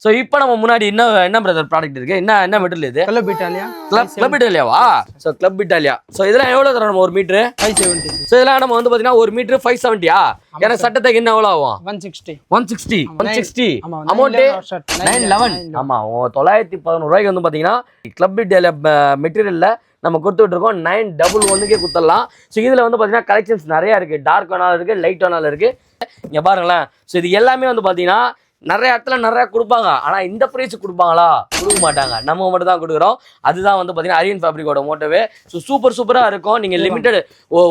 So இப்போ நம்ம முன்னாடி என்ன பிரதர் ப்ராடக்ட் இருக்கு, என்ன மெட்டீரியல் இது? Club Italia. கிளப் இட்டாலியாவா? So Club Italia. ஸோ இதெல்லாம் எவ்வளோ தரோம் நம்ம ஒரு மீட்ரு? 570. ஸோ இதெல்லாம் நம்ம வந்து பார்த்தீங்கன்னா ஒரு மீட்ரு 570. ஏன்னா சட்டத்துக்கு என்ன எவ்வளோ ஆகும்? 160 அமௌண்ட் 911. ஆமா 911 ரூபாய்க்கு வந்து பார்த்தீங்கன்னா கிளப் இட்டாலியா மெட்டீரியல்ல நம்ம கொடுத்துட்டு இருக்கோம். 911க்கே கொடுத்துடலாம். ஸோ இதில் வந்து பார்த்தீங்கன்னா கலெக்ஷன்ஸ் நிறையா இருக்குது. டார்க் வேணாலும் இருக்குது, லைட் வேணாலும் இருக்குது. இங்கே பாருங்களேன். ஸோ இது எல்லாமே வந்து பார்த்தீங்கன்னா நிறைய இடத்துல நிறையா கொடுப்பாங்க. ஆனால் இந்த ப்ரைஸ் கொடுப்பாங்களா? கொடுக்க மாட்டாங்க. நம்ம மட்டும் தான் கொடுக்குறோம். அதுதான் வந்து பார்த்தீங்கன்னா அரியன் ஃபேப்ரிக்கோட மோட்டோவே. ஸோ சூப்பராக இருக்கும். நீங்கள் லிமிட்டட்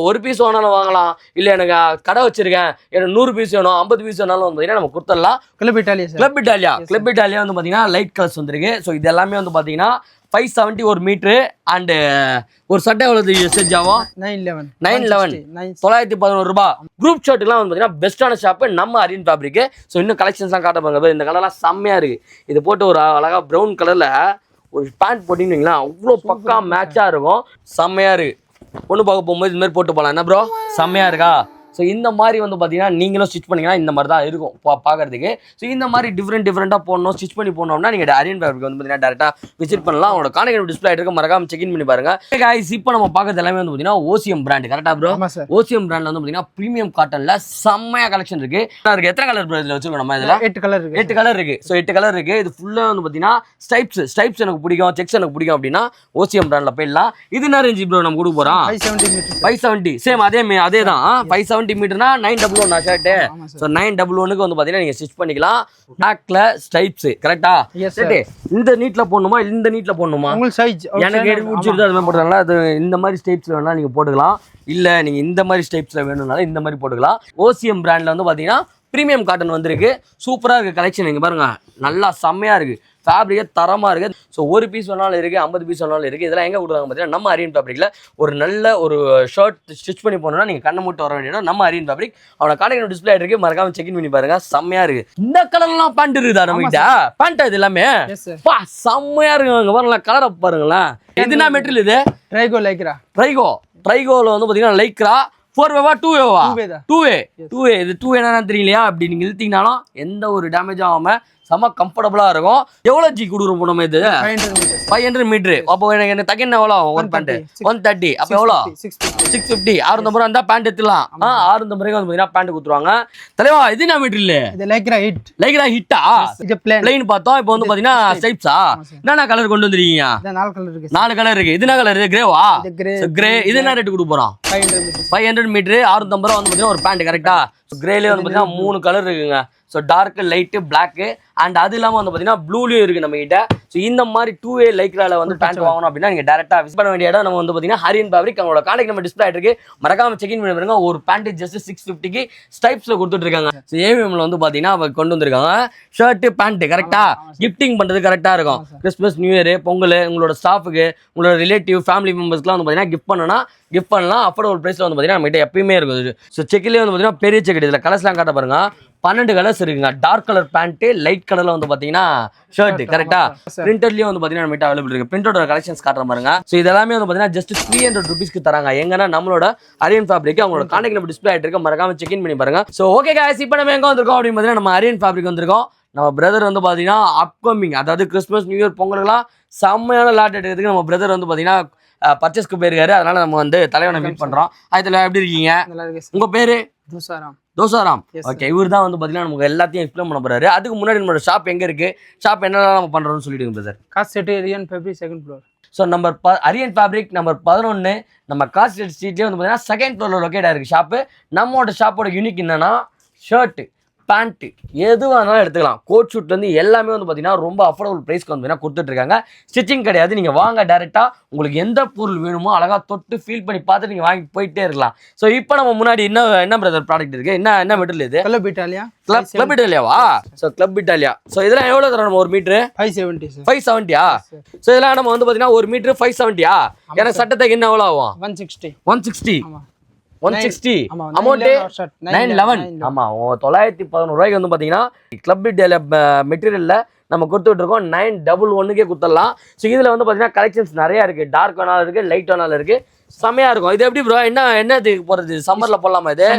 ஒரு பீஸ் வேணாலும் வாங்கலாம். இல்லை எனக்கு கடை வச்சிருக்கேன், எனக்கு 100 பீஸ் வேணும், 50 பீஸ் வேணாலும் வந்து பார்த்தீங்கன்னா நம்ம கொடுத்துடலாம். கிளப் இட்டாலியா வந்து பார்த்தீங்கன்னா லைட் கலர்ஸ் வந்துருக்கு. ஸோ இது எல்லாமே வந்து பார்த்தீங்கன்னா 570 ஒரு மீட்ரு. அண்ட் ஒரு சட்டை எவ்வளவு செட் ஆகும்? 911 911 ரூபாய். குரூப் ஷர்ட்டுலாம் வந்து பார்த்தீங்கன்னா பெஸ்ட்டான ஷாப்பு நம்ம அரியன் ஃபேப்ரிக்கு. ஸோ இன்னும் கலெக்ஷன்ஸ்லாம் காட்ட பாருங்க. இந்த கலர்லாம் செம்மையாக இருக்குது. இது போட்டு ஒரு அழகாக ப்ரௌன் கலரில் ஒரு பேண்ட் போட்டிங்கன்னா அவ்வளோ பக்கா மேட்சாக இருக்கும். செம்மையாக இருக்குது. பொண்ணு பார்க்க போகும்போது இது மாதிரி போட்டு போகலாம். என்ன ப்ரோ செம்மையாக இருக்கா? ஸோ இந்த மாதிரி வந்து பார்த்தீங்கன்னா நீங்களும் ஸ்டிச் பண்ணிங்கன்னா இந்த மாதிரி தான் இருக்கும் பார்க்கறதுக்கு. ஸோ இந்த மாதிரி டிஃப்ரெண்ட்டாக போடணும், ஸ்டிச் பண்ணி போடணும்னா நீங்கள் அரியன் ஃபேப்ரிக் வந்து பார்த்தீங்கன்னா டேரெக்டாக விசிட் பண்ணலாம். அவங்களோட கான்டாக்ட் டிஸ்பிளே ஆகிட்டு மறக்காம செக் இன் பண்ணி பாருங்க. கைஸ் இப்போ நம்ம பார்க்கறது எல்லாமே வந்து பார்த்தீங்கன்னா ஓசிஎம் பிராண்ட். கரெக்டாக ப்ரோ? ஓசிஎம் பிராண்டில் வந்து பார்த்தீங்கன்னா ப்ரீமியம் காட்டனில் செம்மையாக கலெக்ஷன் இருக்குது. எத்தனை கலர் ப்ரோ இதில் வச்சுருக்கோம் நம்ம? இதில் 8 கலர் இருக்குது. ஸோ 8 கலர் இருக்குது. இது ஃபுல்லாக வந்து பார்த்தீங்கன்னா ஸ்டைப்ஸ் எனக்கு பிடிக்கும், செக்ஸ் எனக்கு பிடிக்கும் அப்படின்னா ஓசிஎம் பிராண்டில் போயிடலாம். இது என்ன ரேஞ்ச் ப்ரோ நம்ம கொடுக்க போகிறோம்? 570. சேம் அதே தான் 570 மீட்டர்னா 911 ஷர்ட்டு. ஸோ 911க்கு வந்து பார்த்தீங்கன்னா நீங்கள் ஸ்டிச் பண்ணிக்கலாம். பேக்ல ஸ்டைப்ஸ் கரெக்டா? சரி, இந்த நீட்டில் போடணுமா இந்த நீட்டில் போடணுமா? எனக்கு எடுத்து முடிச்சிருது அது மாதிரி போட்டுக்கலாம். அது இந்த மாதிரி ஸ்டைப்ஸில் வேணால் நீங்கள் போட்டுக்கலாம். இல்லை நீங்கள் இந்த மாதிரி ஸ்டைப்ஸில் வேணும்னாலும் இந்த மாதிரி போட்டுக்கலாம். ஓசிஎம் பிராண்டில் வந்து பார்த்தீங்கன்னா ப்ரீமியம் காட்டன் வந்திருக்கு. சூப்பராக இருக்குது கலெக்ஷன். இங்கே பாருங்கள், நல்லா செம்மையாக இருக்குது. ஃபேப்ரிக்கே தரமாக இருக்குது. ஸோ ஒரு பீஸ் வேணாலும் இருக்குது, 50 பீஸ் வேணாலும் இருக்குது. இதெல்லாம் எங்கே கொடுக்குறாங்க பார்த்தீங்கன்னா நம்ம அரியன் ஃபேப்ரிக்கில். ஒரு நல்ல ஒரு ஷர்ட் ஸ்டிச் பண்ணி போனோம்னா நீங்கள் கண்ணை மூட்டு வர வேண்டியது நம்ம அரியன் ஃபேப்ரிக். அவனோட கான்டாக்ட் டிஸ்பிளே ஆகிருக்கு, மறக்காம செக் இன் பண்ணி பாருங்க. செம்மையாக இருக்குது. இந்த கலர்லாம் பேண்ட் இருக்குதா நம்மகிட்ட? பேண்ட் இது எல்லாமே செம்மையாக இருக்குங்க. இங்கே பாருங்களேன், கலரை பாருங்களேன். இது என்ன மெட்டீரியல்? இது ட்ரைகோவில் வந்து பார்த்தீங்கன்னா லைக்ரா 4வேவா 2வேவா? 2வே. இது 2 என்னன்னு தெரியலையா? அப்படி நீங்கள் இழுத்தீங்கனாலும் எந்த ஒரு டேமேஜ் ஆகாமல் செம்ம கம்ஃபர்டபுளாக இருக்கும். எவ்வளோ ஜி கொடுக்குறோம் நம்ம? இது 500 மீட்ரு. அப்போ எனக்கு தக்கன் எவ்வளோ ஆகும்? ஒரு பேண்ட் 130. அப்போ எவ்வளோ? 650. 650 இருந்தால் பேண்ட் எடுத்துலாம். 650 வந்து பார்த்தீங்கன்னா பேண்ட் கொடுத்துருவாங்க. தலைவா இது என்ன மெட்டீரியல்? லைக்ரா ஹிட்டா? பிளைன் பார்த்தோம். இப்போ வந்து பார்த்தீங்கன்னா ஸ்டைப்ஸா? என்னென்ன கலர் கொண்டு வந்துருக்கீங்க? 4 கலர் இருக்கு. இது என்ன கலர்? கிரேவா? கிரே. இது என்ன ரேட்டு கொடுக்க போகிறோம்? 500 மீட்ரு 650 ரூபா வந்து பார்த்தீங்கன்னா ஒரு பேண்ட். கரெக்டா? கிரேலேயே வந்து பார்த்தீங்கன்னா 3 கலர் இருக்குங்க. So dark, light, black and அது இல்லாமல் வந்து பார்த்தீங்கன்னா ப்ளூலையும் இருக்குது நம்ம கிட்ட. ஸோ இந்த மாதிரி 2வே லைக்ரால வந்து பேண்ட் வாங்கணும் அப்படின்னா நீங்கள் டேரெக்டாக விசிட் பண்ண வேண்டிய இடம் நம்ம வந்து பார்த்தீங்கன்னா அரியன் ஃபேப்ரிக். அவங்களோட கான்டாக்ட் நம்ம டிஸ்பிளே ஆகிட்டு மறக்காம செக் இன் பண்ணி பாருங்க. ஒரு பேண்ட் ஜஸ்ட் 650க்கு ஸ்டைப்ஸில் கொடுத்துட்டு இருக்காங்க. ஸோ ஏவிஎம்ல வந்து பார்த்தீங்கன்னா கொண்டு வந்திருக்காங்க ஷர்ட்டு பேண்ட்டு. கரெக்டாக கிஃப்டிங் பண்ணுறது கரெக்டாக இருக்கும். கிறிஸ்மஸ், நியூ இயர், பொங்கல் உங்களோட ஸ்டாஃபுக்கு, உங்களோட ரிலேட்டிவ், ஃபேமிலி மெம்பர்ஸ்க்குலாம் வந்து பார்த்தீங்கன்னா கிஃப்ட் பண்ணலாம். அஃபோர்டபுள் ப்ரைஸில் வந்து பார்த்தீங்கன்னா நம்மகிட்ட எப்பயுமே இருக்குது. ஸோ செக்கிலே வந்து பார்த்தீங்கன்னா பெரிய செக். இதில் கலர்ஸ்லாம் காட்ட பாருங்க. 12 கலர்ஸ் இருக்குங்க. டார்க் கலர் பேண்ட்டு, லைட் கலர்ல வந்து பாத்தீங்கன்னா ஷர்ட். கரெக்டா? பிரிண்டர்லயும் வந்து பாத்தீங்கன்னா நம்மகிட்ட அவைலபிள் இருக்கு. பிரிண்டரோட கலெக்ஷன்ஸ் காட்டுற பாருங்க. ஸோ இதெல்லாமே வந்து பாத்தீங்கன்னா ஜஸ்ட் 300 ருபீஸ்க்கு தராங்க. எங்கன்னா நம்மளோட அரியன் ஃபேப்ரிக். அவங்களோட கான்டாக்ட் நம்ம டிஸ்பிளே ஆகிட்டு மறக்காம செக் இன் பண்ணி பாருங்க. ஸோ ஓகே गाइस, இப்போ நம்ம எங்க வந்திருக்கோம் அப்படின்னு பாத்தீங்கன்னா நம்ம அரியன் ஃபேப்ரிக் வந்திருக்கோம். நம்ம பிரதர் வந்து பாத்தீங்கன்னா அப்கமிங், அதாவது கிறிஸ்மஸ், நியூ இயர், பொங்கலுக்குலாம் செம்மையான லாட் எடுக்கிறதுக்கு நம்ம பிரதர் வந்து பாத்தீங்கன்னா பர்ச்சேஸ்க்கு போயிருக்காரு. அதனால நம்ம வந்து தலைவனை மீட் பண்றோம். அதுல எப்படி இருக்கீங்க? உங்க பேரு? தோசாராம். ஓகே, இவர் தான் வந்து பார்த்தீங்கன்னா நமக்கு எல்லாத்தையும் எக்ஸ்பிளைன் பண்ண போறாரு. அதுக்கு முன்னாடி நம்மளோட ஷாப் எங்கே இருக்கு, ஷாப் என்னெல்லாம் நம்ம பண்ணுறோம்னு சொல்லிடுங்க brother. Cost Aryan fabric 2nd floor. So number Aryan fabric number 11 நம்ம காஸ்ட் ஸ்ட்ரீட்லேயே வந்து பார்த்தீங்கன்னா 2nd floor லொக்கேட் ஆயிருக்கு ஷாப்பு. நம்மளோட ஷாப்போட யூனிக் என்னன்னா ஷர்ட்டு, பேண்ட்டு எது வேணாலும் எடுத்துக்கலாம். கோட் ஷூட்லேருந்து எல்லாமே வந்து பார்த்தீங்கன்னா ரொம்ப அஃபோர்டபுள் ப்ரைஸ்க்கு வந்து கொடுத்துட்ருக்காங்க. ஸ்டிச்சிங் கிடையாது. நீங்கள் வாங்க டேரெக்டாக உங்களுக்கு எந்த பொருள் வேணுமோ அழகாக தொட்டு ஃபீல் பண்ணி பார்த்துட்டு நீங்கள் வாங்கி போயிட்டே இருக்கலாம். ஸோ இப்போ நம்ம முன்னாடி என்ன பிரதர் ப்ராடக்ட் இருக்குது? என்ன மெட்டீரியல் இது? கிளப் இட்டாலியாவா? So Club Italia. ஸோ இதெல்லாம் எவ்வளோ தரோம் நம்ம ஒரு மீட்ரு? 570. ஸோ இதெல்லாம் நம்ம வந்து பார்த்தீங்கன்னா ஒரு மீட்ரு 570. ஏன்னா சட்டத்துக்கு என்ன எவ்வளோ ஆகும்? 160 அமௌண்ட் 911. ஆமா 911 ரூபாய்க்கு வந்து பாத்தீங்கன்னா கிளப் இட்டாலியா மெட்டீரியல்ல நம்ம கொடுத்துட்டு இருக்கோம். 911க்கே கொடுத்துடலாம். ஸோ இதுல வந்து பாத்தீங்கன்னா கலெக்ஷன்ஸ் நிறைய இருக்கு. டார்க் வேணாலும் இருக்கு, லைட் வேணாலும் இருக்கு. செமையா இருக்கும். இது எப்படி ப்ரோ? என்னதுக்கு போறது? சம்மர்ல போடலாமா? இது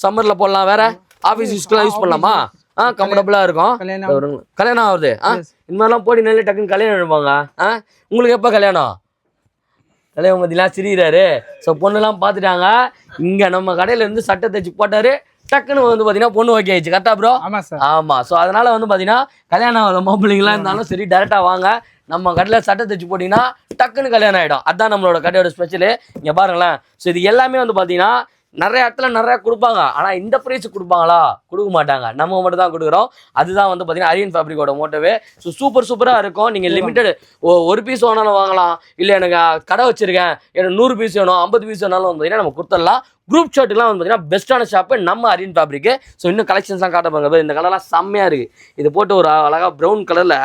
சம்மர்ல போடலாம். வேற ஆஃபீஸ் யூஸ்க்குலாம் யூஸ் பண்ணலாமா? கம்ஃபர்டபுளா இருக்கும். கல்யாணம் ஆகுது இந்த மாதிரிலாம் போடி நல்ல டக்குன்னு கல்யாணம் எழுப்பாங்க. உங்களுக்கு எப்ப கல்யாணம் பார்த்தீங்களா சிரிக்கிறாரு. ஸோ பொண்ணுலாம் பார்த்துட்டாங்க. இங்க நம்ம கடையில இருந்து சட்டை தைச்சு போட்டாரு, டக்குன்னு வந்து பாத்தீங்கன்னா பொண்ணு ஓகே ஆயிடுச்சு. கரெக்டா ப்ரோ? ஆமா. ஸோ அதனால வந்து பாத்தீங்கன்னா கல்யாணம் ஆகாத மாப்பிள்ளைங்களா இருந்தாலும் சரி டேரக்டா வாங்க, நம்ம கடையில் சட்டை தைச்சு போட்டிங்கன்னா டக்குன்னு கல்யாணம் ஆகிடும். அதுதான் நம்மளோட கடையோட ஸ்பெஷலு. இங்கே பாருங்களேன். ஸோ இது எல்லாமே வந்து பார்த்தீங்கன்னா நிறைய இடத்துல நிறையா கொடுப்பாங்க, ஆனால் இந்த ப்ரைஸ் கொடுப்பாங்களா? கொடுக்க மாட்டாங்க. நம்ம மட்டும் தான் கொடுக்குறோம். அதுதான் வந்து பார்த்தீங்கன்னா அரியன் ஃபேப்ரிக்கோட மோட்டோவே. ஸோ சூப்பராக இருக்கும். நீங்கள் லிமிட்டட் ஒரு பீஸ் வேணாலும் வாங்கலாம், இல்லை எனக்கு கடை வச்சிருக்கேன் எனக்கு 100 பீஸ் வேணும் 50 பீஸ் வேணாலும் வந்து பார்த்தீங்கன்னா நம்ம கொடுத்துடலாம். குரூப் ஷர்ட்டுலாம் வந்து பார்த்தீங்கன்னா பெஸ்ட்டான ஷாப்பு நம்ம அரியன் ஃபேப்ரிக்கு. ஸோ இன்னும் கலெக்ஷன்ஸ்லாம் காட்ட பாருங்க. இந்த கலர்லாம் செம்மையாக இருக்குது. இது போட்டு ஒரு அழகாக ப்ரௌன் கலரில்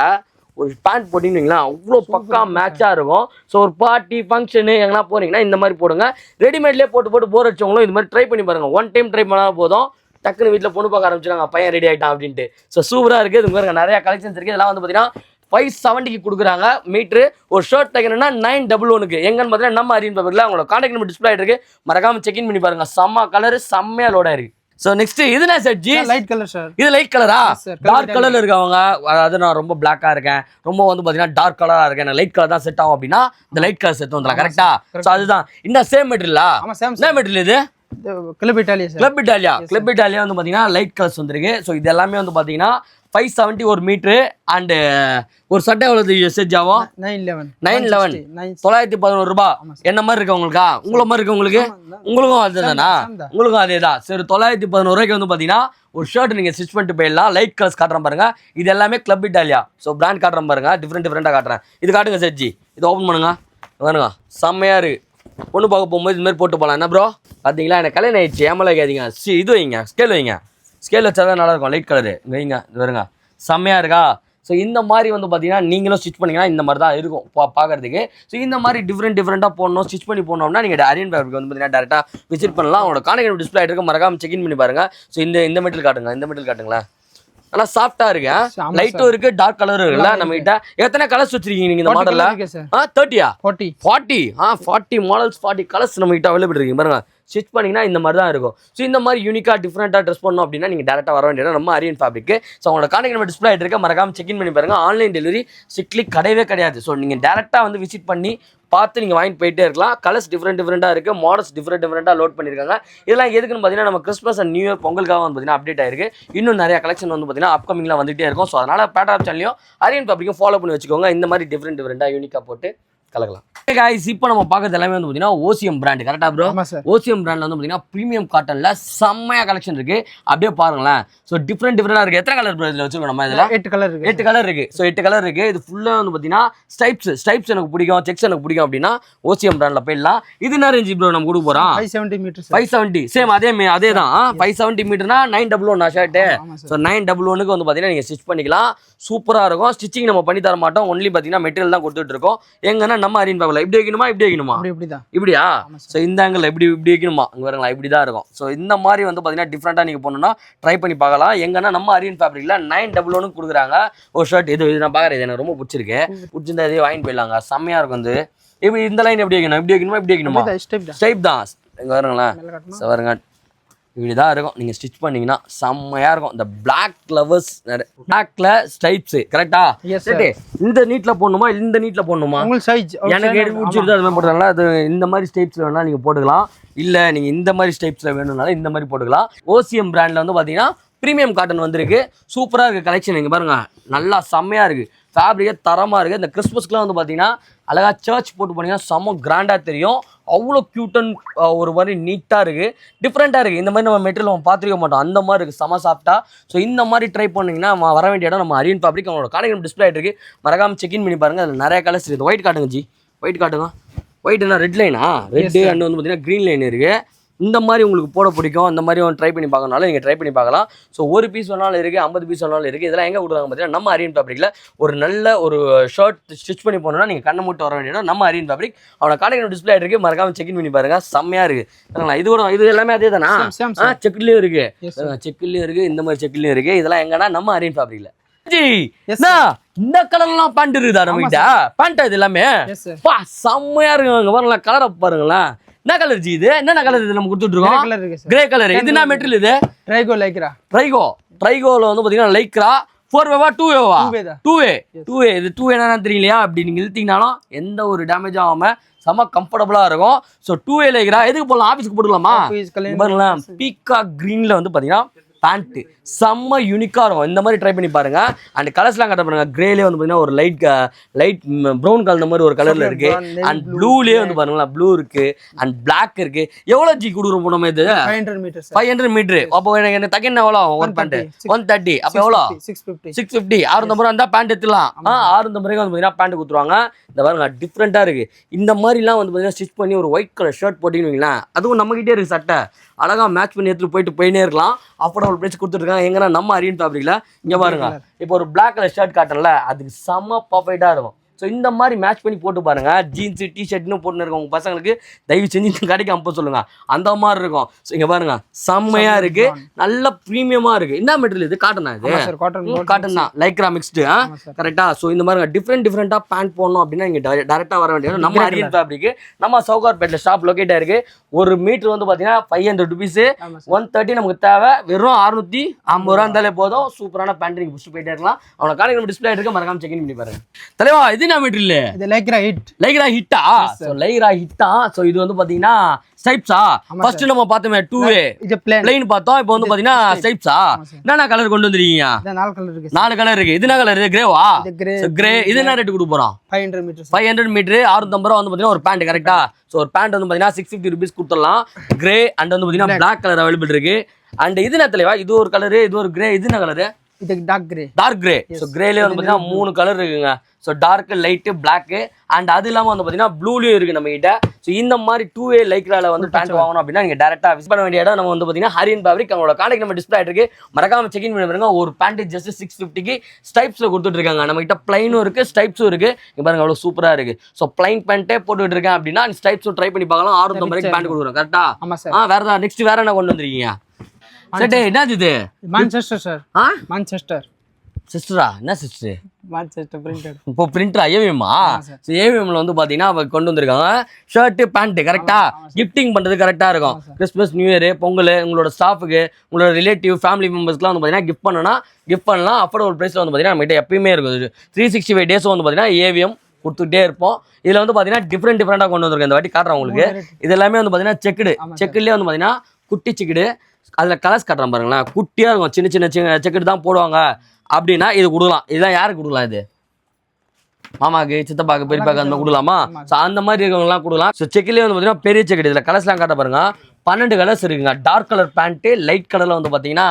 ஒரு பேண்ட் போட்டிங்கன்னா அவ்வளோ பக்கா மேட்சாக இருக்கும். ஸோ ஒரு பார்ட்டி ஃபங்க்ஷனு எங்கன்னா போறீங்கன்னா இந்த மாதிரி போடுங்க. ரெடிமேட்லேயே போட்டு போர் அடிச்சவங்களும் இது மாதிரி ட்ரை பண்ணி பாருங்க. ஒன் டைம் ட்ரை பண்ணாலும் போதும், டக்குன்னு வீட்டில் பொண்ணு பார்க்க ஆரம்பிச்சிடுங்க, பையன் ரெடி ஆகிட்டான் அப்படின்ட்டு. ஸோ சூப்பராக இருக்குது. இது மாதிரி நிறையா கலெக்ஷன்ஸ் இருக்குது. இதெல்லாம் வந்து பார்த்தீங்கன்னா 570 கொடுக்குறாங்க மீட்ரு. ஒரு ஷர்ட் தைக்கணும்னா 911 எங்கன்னு பார்த்தீங்கன்னா நம்ம அரியன் ஃபேப்ரிக்கில் அவங்களோட கான்டாக்ட் நம்பர் டிஸ்பிளே ஆகிட்டு இருக்கு. மறக்காம செக்இன் பண்ணி பாருங்க. செம்ம கலரு செம்மையாக லோடாக இருக்கு. ஸோ நெக்ஸ்ட் இது என்ன set G? Light colour sir. இது லைட் கலரா? டார்க் கலர்ல இருக்கவங்க, அதாவது நான் ரொம்ப பிளாக்கா இருக்கேன், ரொம்ப வந்து பாத்தீங்கன்னா டார்க் கலரா இருக்கேன், லைட் கலர் தான் செட் ஆகும் அப்படின்னா இந்த லைட் கலர் செட் வந்துடலாம். கரெக்டா? ஸோ அதுதான் இந்த சேம் மெட்டீரியலா? என்ன மெட்டீரியல் இது? Club Italia. கிளப் இட்டாலியா வந்து பாத்தீங்கன்னா லைட் கலர்ஸ் வந்துருக்கு. ஸோ இது எல்லாமே வந்து பாத்தீங்கன்னா 570 ஒரு மீட்ரு. அண்ட் ஒரு சட்டை எவ்வளவு செட் ஆகும்? 911 911 ரூபாய். என்ன மாதிரி இருக்கு உங்களுக்கா? உங்களை மாதிரி இருக்கு உங்களுக்கு? உங்களுக்கும் அதுதானா? உங்களுக்கும் அதே தான். சரி, 911 ரூபாய்க்கு வந்து பாத்தீங்கன்னா ஒரு ஷர்ட் நீங்க ஸ்டிச் பண்ணிட்டு போயிடலாம். லைட் கலர்ஸ் காட்டுறேன் பாருங்க. இது எல்லாமே கிளப் இட்டாலியா. ஸோ பிராண்ட் காட்டுறேன் பாருங்க. டிஃப்ரெண்டா காட்டுறேன். இது காட்டுங்க செட்ஜி. இது ஓப்பன் பண்ணுங்க. பாருங்க செம்மையா இருக்கு. பொண்ணு பார்க்க போகும்போது இது மாதிரி போட்டு போகலாம். என்ன ப்ரோ பார்த்தீங்களா? எனக்கு கல்யாணம் ஆயிடுச்சு, ஏமலா கேதிங்க. இது வைங்க, ஸ்கேல் வைங்க. ஸ்கேல் வச்சா தான் நல்லா இருக்கும். லைட் கலரு இங்கே வைங்க. இது வருங்க செம்மையாக இருக்கா? ஸோ இந்த மாதிரி வந்து பார்த்தீங்கன்னா நீங்களும் ஸ்டிச் பண்ணிங்கன்னா இந்த மாதிரி தான் இருக்கும் பார்க்கறதுக்கு. ஸோ இந்த மாதிரி டிஃப்ரெண்ட்டாக போடணும், ஸ்டிச் பண்ணி போடணும்னா நீங்கள் அரியன் ஃபேப்ரிக் வந்து பார்த்தீங்கன்னா டேரெக்டாக விசிட் பண்ணலாம். அவங்களோட கான்டாக்ட் டிஸ்பிளே ஆகிட்டு மறக்காம செக்இன் பண்ணி பாருங்க. ஸோ இந்த மெட்டீரியல் காட்டுங்க. இந்த மெட்டீரியல் காட்டுங்களேன். நல்லா சாஃப்டா இருக்கு. லைட்டும் இருக்கு, டார்க் கலரும் இருக்குல்ல. நம்ம கிட்ட எத்தனை கலர்ஸ் வச்சிருக்கீங்க நீங்க இந்த மாடல்ல? 30 40 மாடல்ஸ் 40 கலர்ஸ் நம்ம கிட்ட அவைலபிள் இருக்கு. பாருங்க ஸ்டிச் பண்ணிங்கன்னா இந்த மாதிரி தான் இருக்கும். ஸோ இந்த மாதிரி யூனிக்காக டிஃப்ரெண்ட்டாக ட்ரெஸ் பண்ணணும் அப்படின்னா நீங்கள் டேரெக்டாக வர வேண்டியது நம்ம அரியன் ஃபேப்ரிக்கு. ஸோ உங்களோட கான்டாக்ட் நம்பர் டிஸ்பிளே ஆகிட்டு இருக்க மறக்காம செக்இன் பண்ணி பாருங்க. ஆன்லைன் டெலிவரி ஸ்ட்ரிக்ட்லி கிடையவே கிடையாது. ஸோ நீங்கள் டேரெக்டாக வந்து விசிட் பண்ணி பார்த்து நீங்கள் வாங்கிட்டு போயிட்டே இருக்கலாம். கலர்ஸ் டிஃப்ரெண்ட்டாக இருக்குது, மாடல்ஸ் டிஃப்ரெண்ட்டாக லோட் பண்ணியிருக்காங்க. இதெல்லாம் எதுக்குன்னு பார்த்தீங்கன்னா நம்ம கிறிஸ்மஸ் அண்ட் நியூ இயர் பொங்கலுக்காக வந்து பார்த்தீங்கன்னா அப்டேட் ஆயிருக்கு. இன்னும் நிறைய கலெக்ஷன் வந்து பார்த்தீங்கன்னா அப்கமிங்லாம் வந்துகிட்டே இருக்கும். ஸோ அதனால் பேட்டர் சேனலையும் அரியன் ஃபேப்ரிக்கும் ஃபாலோ பண்ணி வச்சுக்கோங்க. இந்த மாதிரி டிஃப்ரெண்ட்டாக யூனிக்காக போட்டு கலக்கலாம். இப்போ நம்ம பார்க்கறது எல்லாமே வந்து பார்த்தீங்கன்னா ஓசிஎம் பிராண்ட். கரெக்டா ப்ரோ? ஓசிஎம் பிராண்ட்ல வந்து பார்த்தீங்கன்னா ப்ரீமியம் காட்டன்ல செம்மையா கலெக்ஷன் இருக்கு. அப்படியே பாருங்களேன். ஸோ டிஃப்ரெண்டா இருக்கு. எத்தனை கலர் ப்ரோ இதில் வச்சிருக்கோம் நம்ம? இதில் 8 கலர் இருக்கு. ஸோ 8 கலர் இருக்கு. இது ஃபுல்லாக வந்து பார்த்தீங்கன்னா ஸ்டைப்ஸ் எனக்கு பிடிக்கும், செக்ஸ் எனக்கு பிடிக்கும் அப்படின்னா ஓசிஎம் பிராண்ட்ல போயிடலாம். இது என்ன ரேஞ்ச் ப்ரோ நம்ம கொடுக்க போறோம்? 570 மீட்டர். 570 சேம் அதே தான். 570 மீட்டர்னா 911 ஷர்ட். ஸோ 911க்கு வந்து பார்த்தீங்கன்னா நீங்க ஸ்டிச் பண்ணிக்கலாம். சூப்பரா இருக்கும். ஸ்டிச்சிங் நம்ம பண்ணி தர மாட்டோம். ஒன்லி பார்த்தீங்கன்னா மெட்டீரியல் தான் கொடுத்துட்டு இருக்கோம். எங்கன்னா நம்ம அரியன் ஃபேப்ரிக்ல இப்படி வைக்கணுமா இப்படியா? ஸோ இந்த ஆங்கிள் இப்படி வைக்கணுமா? அங்கே வருங்களா இப்படி தான் இருக்கும். ஸோ இந்த மாதிரி வந்து பார்த்தீங்கன்னா டிஃப்ரெண்ட்டாக நீங்கள் போகணுன்னா ட்ரை பண்ணி பார்க்கலாம். எங்கன்னா நம்ம அரியன் ஃபேப்ரிக்ல 911 கொடுக்குறாங்க ஒரு ஷர்ட். இது நான் பார்க்குறேன், இது எனக்கு ரொம்ப பிடிச்சிருக்கு. பிடிச்சிருந்தா இதே வாங்கிட்டு போயிடலாங்க. செம்மையாக இருக்கும். வந்து இப்படி இந்த லைன் எப்படி வைக்கணுமா? ஸ்டைப் தான். இங்கே வருங்களேன். ஸோ வருங்க இப்படிதான் இருக்கும். நீங்க ஸ்டிச் பண்ணீங்கன்னா செம்மையா இருக்கும். இந்த பிளாக் லவர்ஸ் பிளாக்ல ஸ்டைப்ஸ் கரெக்டா? இந்த நீட்ல போடணுமா இந்த நீட்ல போடணுமா? எனக்கு எடுத்து பிடிச்சிருது அது மாதிரி போட்டுக்கலாம். அது இந்த மாதிரி ஸ்டைப்ஸ்ல வேணா நீங்க போட்டுக்கலாம். இல்ல நீங்க இந்த மாதிரி ஸ்டைப்ஸ்ல வேணும்னாலும் இந்த மாதிரி போட்டுக்கலாம். ஓசிஎம் பிராண்ட்ல வந்து பாத்தீங்கன்னா ப்ரீமியம் காட்டன் வந்திருக்கு. சூப்பரா இருக்கு கலெக்ஷன். இங்க பாருங்க நல்லா செம்மையா இருக்கு. ஃபேப்ரிக்கே தரமா இருக்கு. இந்த கிறிஸ்மஸ்க்குலாம் வந்து பாத்தீங்கன்னா அழகா சர்ச் போட்டு போனீங்கன்னா செம்ம கிராண்டா தெரியும். அவ்வளோ கியூட் அண்ட் ஒரு மாதிரி நீட்டாக இருக்குது, டிஃப்ரெண்ட்டாக இருக்குது. இந்த மாதிரி நம்ம மெட்டீரியல் நம்ம பார்த்துருக்க மாட்டோம். அந்த மாதிரி இருக்குது செம சாஃப்டாக. ஸோ இந்த மாதிரி ட்ரை பண்ணிங்கன்னா வர வேண்டிய இடம் நம்ம அரியன் ஃபேப்ரிக். அவங்களோட கான்டாக்ட் டிஸ்பிளே ஆகிட்டு இருக்குது. மறக்காம செக்இன் பண்ணி பாருங்கள். அதில் நிறைய கலர்ஸ் இருக்குது. ஒயிட் காட்டுங்க ஜி. ஒயிட் காட்டுங்க. ஒயிட்னா ரெட் லைனா? ரெட்டு அண்ட் வந்து பார்த்தீங்கன்னா க்ரீன் லைன் இருக்குது. இந்த மாதிரி உங்களுக்கு போட பிடிக்கும். இந்த மாதிரி ட்ரை பண்ணி பார்க்கறனால நீங்கள் ட்ரை பண்ணி பார்க்கலாம். ஸோ ஒரு பீஸ் வேணாலும் இருக்குது, 50 பீஸ் வேணாலும் இருக்குது. இதெல்லாம் எங்கே கொடுக்குறாங்க பார்த்தீங்கன்னா நம்ம அரியன் ஃபேப்ரிக்கில். ஒரு நல்ல ஒரு ஷர்ட் ஸ்டிச் பண்ணி போனோம்னா நீங்கள் கண்ணை மூட்டு வர வேண்டியது நம்ம அரியன் ஃபேப்ரிக். அவனோட கான்டாக்ட் டிஸ்பிளே ஆகிருக்கு. மறக்காம செக்இன் பண்ணி பாருங்க. செம்மையாக இருக்குது. இது எல்லாமே அதே தானா? செக்லேயும் இருக்குது, செக்லேயும் இருக்குது, இந்த மாதிரி செக்லேயும் இருக்குது. இதெல்லாம் எங்கன்னா நம்ம அரியன் ஃபேப்ரிக்கில். இந்த கலர்லாம் பேண்ட் இருக்குதா நம்ம கிட்ட? பேண்ட் இது எல்லாமே செம்மையா இருக்குங்க. வரலாம் கலரை பாருங்களேன். என்ன கலர் ஜி இது? என்ன கலர் இது நம்ம கொடுத்துட்டு இருக்கோம்? கலர் இருக்கு சார். Grey colour. இது என்ன மெட்டீரியல் இது? ட்ரைகோ லைக்ரா. ட்ரைகோல வந்து பாத்தீங்கன்னா லைக்ரா 4 வேவா 2 வேவா? 2 வே. இது 2 என்னன்னு தெரியலையா? அப்படி நீங்க இழுத்தீங்கனாலும் எந்த ஒரு டேமேஜ் ஆகாம செம கம்ஃபர்டபுளா இருக்கும். ஸோ 2 வே லைக்ரா எதுக்கு போடலாம்? ஆஃபீஸ்க்கு போட்டுக்கலாமா? பாருங்களேன், பீக்கா கிரீன்ல வந்து பாத்தீங்கன்னா பேண்ட் செம்ம யூனிக்கா இருக்கும். இந்த மாதிரி ட்ரை பண்ணி பாருங்க. அண்ட் கலர்ஸ்லாம் கட்ட பாருங்க. கிரேலே வந்து பாத்தீங்கன்னா ஒரு லைட் ப்ரௌன் கலர் மாதிரி ஒரு கலர்ல இருக்கு. அண்ட் ப்ளூலயே வந்து பாருங்களா, ப்ளூ இருக்கு அண்ட் பிளாக் இருக்கு. எவ்வளவு ஜி கொடுக்குறோம் நம்ம இது? 500 மீட்டர். அப்போ எனக்கு தக்கன் எவ்வளோ ஒரு பேண்ட்? 130. அப்போ எவ்வளோ? 650. 650 ரூபா இருந்தா பேண்ட் எடுத்துலாம். 650 ரூபாய்க்கு வந்து பாத்தீங்கன்னா பேண்ட் கொடுத்துருவாங்க. இந்த பாருங்க டிஃப்ரெண்டா இருக்கு. இந்த மாதிரிலாம் வந்து பாத்தீங்கன்னா ஸ்டிச் பண்ணி ஒரு ஒயிட் கலர் ஷர்ட் போட்டீங்கன்னு வைங்களேன், அதுவும் நம்ம கிட்டே இருக்கு சட்டை. அழகா மேட்ச் பண்ணி எடுத்துட்டு போயினே இருக்கலாம். அஃபோர்டபுள் பிரைஸ் கொடுத்துருக்காங்க. எங்கன்னா நம்ம அரியன் ஃபேப்ரிக்ல இங்க பாருங்க. இப்போ ஒரு பிளாக் கலர் ஷர்ட் காட்டல, அதுக்கு செம்ம பர்ஃபெக்டா இருக்கும். ஸோ இந்த மாதிரி மேட்ச் பண்ணி போட்டு பாருங்க. ஜீன்ஸ் டிஷர்ட்னு போட்டுன்னு இருக்க உங்க பசங்களுக்கு தயவு செஞ்சு இந்த கடைக்கு அனுப்ப சொல்லுங்க. அந்த மாதிரி இருக்கும். ஸோ இங்க பாருங்க செம்மையா இருக்கு, நல்ல ப்ரீமியமா இருக்கு. என்ன மெட்டீரியல் இது? காட்டனா? இது காட்டன் தான், லைக்ரா மிக்ஸ்டு. கரெக்டா? ஸோ இந்த மாதிரி டிஃப்ரெண்டா பேண்ட் போடணும் அப்படின்னா இங்க டைரக்டா வர வேண்டியது நம்ம அரியன் ஃபேப்ரிக். நம்ம சவுகார்பேட்ல ஷாப் லொகேட் ஆயிருக்கு. ஒரு மீட்டர் வந்து பாத்தீங்கன்னா 500 ருபீஸ். 130 நமக்கு தேவை. வெறும் 650 ரூபா இருந்தாலே போதும். சூப்பரான பேண்ட் நீங்க புடிச்சு போயிட்டே இருக்கலாம். அவனை காலையில் நம்ம டிஸ்பிளே இருக்கு, மறக்காம செக் பண்ணி பாருங்க. தலைவா இது என்ன மெட்டீரியல்? இது லைக்ரா ஹிட்டா. சோ லைக்ரா ஹிட்டா. சோ இது வந்து பாத்தீங்கன்னா ஸ்ட்ரைப்ஸா. ஃபர்ஸ்ட் நம்ம பார்த்தோமே 2 வே இது ப்ளைன் பார்த்தோம். இப்போ வந்து பாத்தீங்கன்னா ஸ்ட்ரைப்ஸா. என்னென்ன கலர் கொண்டு வந்திருக்கீங்க? 4 கலர் இருக்கு. 4 கலர் இருக்கு. இது என்ன கலர்? கிரேவா? கிரே. இது என்ன ரேட் கொடுக்க போறோம்? 500 மீட்டர். 500 மீட்டர் 650 ரூபா வந்து பாத்தீங்கன்னா ஒரு பேண்ட். கரெக்டா? சோ ஒரு பேண்ட் வந்து பாத்தீங்கன்னா 650 ருபீஸ் கொடுத்துடலாம். கிரே அண்ட் வந்து பாத்தீங்கன்னா பிளாக் கலர் அவைலபிள் இருக்கு. அண்ட் இது என்ன தலைவா? இது ஒரு கலர், இது ஒரு கிரே. இது என்ன கலர்? இது டார்க் கிரே. ஸோ கிரேல வந்து பாத்தீங்கன்னா 3 கலர் இருக்குங்க. So dark, light, black and அது இல்லாம வந்து பாத்தீங்கன்னா ப்ளூலயும் இருக்கு நம்ம கிட்ட. ஸோ இந்த மாதிரி 2 வே லைக்ரால வந்து பேண்ட் வாங்கணும் அப்படின்னா நீங்க டேரக்டா விசிட் பண்ண வேண்டிய இடம் நம்ம வந்து பாத்தீங்கன்னா ஹரியன் ஃபேப்ரிக். அவங்களோட கான்டாக்ட் நம்ம டிஸ்பிளே இருக்கு, மறக்காம செக் இன் பண்ணி பாருங்க. ஒரு பேண்ட் ஜஸ்ட் 650க்கு ஸ்டைப்ஸ்ல கொடுத்துட்டு இருக்காங்க. நம்ம கிட்ட பிளைனும் இருக்கு, ஸ்டைப்ஸும் இருக்கு. இங்க பாருங்க அவ்வளவு சூப்பரா இருக்கு. ஸோ பிளைன் பேண்டே போட்டுட்டு இருக்கேன் அப்படின்னா ஸ்டைப்ஸும் ட்ரை பண்ணி பார்க்கலாம். 650 ரூபாய்க்கு பேண்ட் கொடுக்குறோம். கரெக்டா? வேற ஏதாவது நெக்ஸ்ட் வேற என்ன கொண்டு வந்திருக்கீங்க? சட்டே என்னது இது? Manchester sir. மான்செஸ்டர் சிஸ்டரா? என்ன சிஸ்டர்? Manchester printed. இப்போ பிரிண்டரா? ஏவிஎம்மா? ஸோ ஏவிஎம்ல வந்து பாத்தீங்கன்னா அவங்க கொண்டு வந்திருக்காங்க ஷர்ட் பேண்ட். கரெக்டா? கிஃப்டிங் பண்றது கரெக்டா இருக்கும். கிறிஸ்மஸ், நியூ இயர், பொங்கல் உங்களோட ஸ்டாஃபுக்கு, உங்களோட ரிலேட்டிவ், ஃபேமிலி மெம்பர்ஸ்க்குலாம் வந்து பாத்தீங்கன்னா கிஃப்ட் பண்ணலாம். அஃபோர்டபுள் பிரைஸ்ல வந்து பாத்தீங்கன்னா நம்ம கிட்ட எப்பயுமே இருக்கும். 365 டேஸும் வந்து பாத்தீங்கன்னா ஏவிஎம் கொடுத்துட்டே இருப்போம். இதுல வந்து பாத்தீங்கன்னா டிஃப்ரெண்டா கொண்டு வந்திருக்கேன். இந்த வாட்டி காட்டுறேன் உங்களுக்கு. இது எல்லாமே வந்து பாத்தீங்கன்னா செக்குடுலயே வந்து பாத்தீங்கன்னா குட்டி செக்குடு. அதுல கலர்ஸ் காட்டுறேன் பாருங்களேன். குட்டியா இருக்கும். சின்ன செக்குடு தான் போடுவாங்க அப்படின்னா இது கொடுக்கலாம். இதெல்லாம் யாருக்கு கொடுக்கலாம்? இது மாமாக்கு, சித்தப்பாக்கு, பெரியப்பாக்கு அந்த மாதிரி கொடுக்கலாமா? ஸோ அந்த மாதிரி இருக்கவங்க எல்லாம் கொடுக்கலாம். ஸோ செக்கிலே வந்து பாத்தீங்கன்னா பெரிய செக்கெட். இதுல கலர்ஸ்லாம் காட்ட பாருங்க. 12 கலர்ஸ் இருக்குங்க. டார்க் கலர் பேண்ட், லைட் கலர்ல வந்து பாத்தீங்கன்னா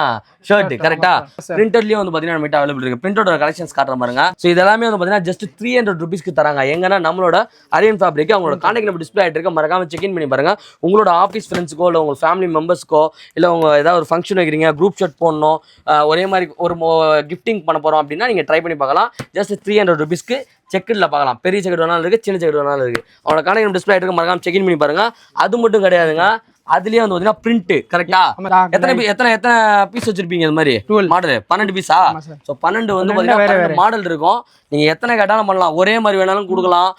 ஷர்ட். கரெக்டா? பிரிண்டர்லயும் வந்து பாத்தீங்கன்னா நம்ம அவைலபிள் இருக்கு. பிரிண்டரோட கலெக்ஷன்ஸ் காட்டுற பாருங்க. சோ இதெல்லாமே வந்து பாத்தீங்கன்னா ஜஸ்ட் 300 ருபீஸ்க்கு தராங்க. எங்கன்னா நம்மளோட அரியன் ஃபேப்ரிக். அவங்களோட கான்டாக்ட் நம்பர் டிஸ்பிளே ஆயிட்டு இருக்கு, மறக்காம செக் இன் பண்ணி பாருங்க. உங்களோட ஆஃபீஸ் ஃப்ரெண்ட்ஸ்க்கோ இல்ல உங்க ஃபேமிலி மெம்பர்ஸ்க்கோ இல்ல உங்க ஏதாவது ஒரு ஃபங்க்ஷன் வைக்கிறீங்க, குரூப் ஷர்ட் போடணும், ஒரே மாதிரி ஒரு கிஃப்டிங் பண்ண போறோம் அப்படின்னா நீங்க ட்ரை பண்ணி பார்க்கலாம். ஜஸ்ட் 300 ருபீஸ்க்கு செக்கில் பார்க்கலாம். பெரிய செக்கெட் வேணாலும் இருக்கு, சின்ன செக்கெட் வேணாலும் இருக்கு. அவனோட கான்டாக்ட் நம்பர் டிஸ்பிளே ஆயிட்டு இருக்கு, மறக்காம செக் இன் பண்ணி பாருங்க. அது மட்டும் கிடையாதுங்க, அதுலயே வந்து பாத்தீங்கன்னா பிரிண்ட். கரெக்டா? எத்தனை பீஸ் வச்சிருப்பீங்க? இந்த மாதிரி மாடல் 12 பீஸா? சோ 12 வந்து பாத்தீங்கன்னா மாடல் இருக்கும். நீங்க எத்தனை கேட்டாலும் பண்ணலாம். ஒரே மாதிரி வேணாலும் கொடுக்கலாம்.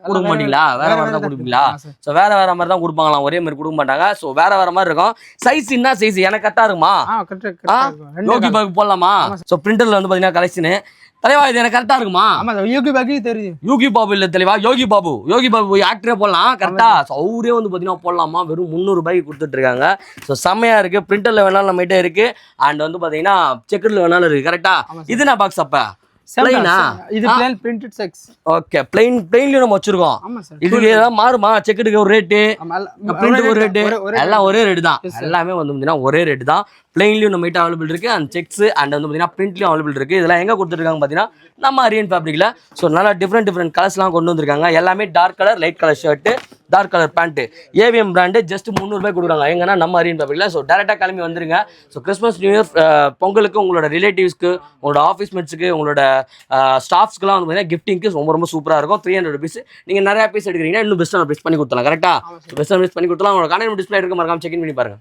கொடுக்க மாட்டீங்களா? வேற மாதிரி தான் கொடுப்பீங்களா? சோ வேற மாதிரி தான் கொடுப்பாங்களாம், ஒரே மாதிரி கொடுக்க மாட்டாங்க. சோ வேற மாதிரி இருக்கும். சைஸ் என்ன சைஸ்? எனக்கு கரெக்டா இருக்குமா? யோகி பாக் போடலாமா? சோ பிரிண்டர்ல வந்து பாத்தீங்கன்னா கலெக்ஷன். தலைவா இது எனக்கு கரெக்டா இருக்குமா? யோகி பாபு தெரியும். யோகி பாபு இல்ல தலைவா, யோகி பாபு ஆக்டரே போடலாம். கரெக்டா? அவரே வந்து பாத்தீங்கன்னா போடலாமா? வெறும் 300 ரூபாய்க்கு கொடுத்துட்டு இருக்காங்க. ஸோ செம்மையா இருக்கு. பிரிண்டர்ல வேணாலும் நம்ம கிட்ட இருக்கு. அண்ட் வந்து பாத்தீங்கன்னா செக்கர்ல வேணாலும் இருக்கு. கரெக்டா? இது என்ன பாக்ஸ்? அப்ப பிளைனா? இது பிளைன் பிரிண்டட் செக்ஸ். ஓகே, பிளைன்லயும் நம்ம வச்சிருக்கோம். இதுக்கு ஏதாவது மாறுமா? செக்கருக்கு ஒரு ரேட்டு, பிரிண்ட்டுக்கு ஒரு ரேட்டு, எல்லாம் ஒரே ரேட்டு தான். எல்லாமே வந்து பாத்தீங்கன்னா ஒரே ரேட்டு தான். பிளைன்லயும் நம்ம கிட்ட அவைலபிள் இருக்கு, அண்ட் செக்ஸ் அண்ட் வந்து பாத்தீங்கன்னா பிரிண்ட்லயும் அவைலபிள் இருக்கு. இதெல்லாம் எங்க கொடுத்துருக்காங்க பாத்தீங்கன்னா நம்ம அரியன் ஃபேப்ரிக்ல. ஸோ நல்லா டிஃப்ரெண்ட் கலர்ஸ்லாம் கொண்டு வந்திருக்காங்க. எல்லாமே dark colour, light colour shirt, dark colour pant. AVM brand just 300 ரூபாய் கொடுக்குறாங்க. எங்கன்னா நம்ம அரியன் ஃபேப்ரிக்ல. ஸோ டேரக்டா கிளம்பி வந்துருங்க. ஸோ கிறிஸ்மஸ், நியூ இயர், பொங்கலுக்கு உங்களோட ரிலேட்டிவ்ஸ்க்கு, உங்களோட ஆஃபீஸ் மேட்ஸுக்கு, உங்களோட ஸ்டாஃப்ஸ்க்குலாம் வந்து பாத்தீங்கன்னா கிஃப்டிங்க்கு ரொம்ப சூப்பரா இருக்கும். 300 ருபீஸ். நீங்க நிறைய பீஸ் எடுக்கிறீங்கன்னா இன்னும் பெஸ்ட்டான பீஸ் பண்ணி கொடுத்தலாம். கரெக்டா? பெஸ்ட்டான பீஸ் பண்ணி கொடுத்தலாம். உங்களோட கான்டாக்ட் டிஸ்பிளே இருக்கு, மறக்காம செக் இன் பண்ணி பாருங்க.